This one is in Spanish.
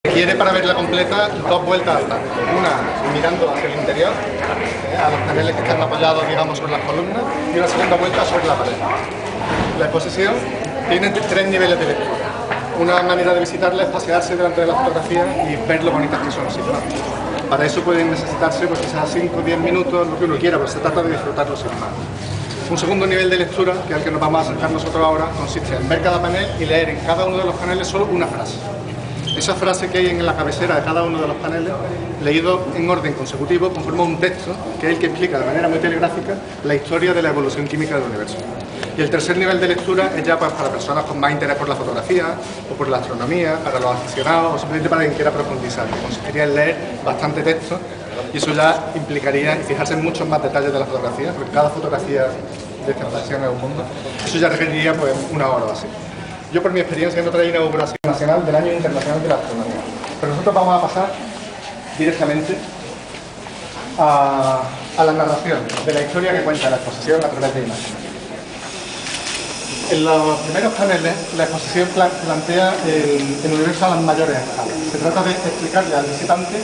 Requiere para verla completa dos vueltas al tanto. Una mirando hacia el interior, a los paneles que están apoyados, digamos, sobre las columnas, y una segunda vuelta sobre la pared. La exposición tiene tres niveles de lectura. Una manera de visitarla es pasearse delante de las fotografías y ver lo bonitas que son, sin más. Para eso pueden necesitarse pues, quizás 5 o 10 minutos, lo que uno quiera, pero se trata de disfrutarlo sin más. Un segundo nivel de lectura, que es al que nos vamos a acercar nosotros ahora, consiste en ver cada panel y leer en cada uno de los paneles solo una frase. Esa frase que hay en la cabecera de cada uno de los paneles, leído en orden consecutivo, conforma un texto que es el que explica de manera muy telegráfica la historia de la evolución química del universo. Y el tercer nivel de lectura es ya pues, para personas con más interés por la fotografía o por la astronomía, para los aficionados o simplemente para quien quiera profundizar, que consistiría en leer bastante texto, y eso ya implicaría fijarse en muchos más detalles de la fotografía, porque cada fotografía de esta exposición es un mundo. Eso ya requeriría pues, una hora o así. Yo por mi experiencia no traía una inauguración nacional del Año Internacional de la Astronomía, pero nosotros vamos a pasar directamente a la narración de la historia que cuenta la exposición a través de imágenes. En los primeros paneles, la exposición plantea el universo a las mayores escalas. Se trata de explicarle al visitante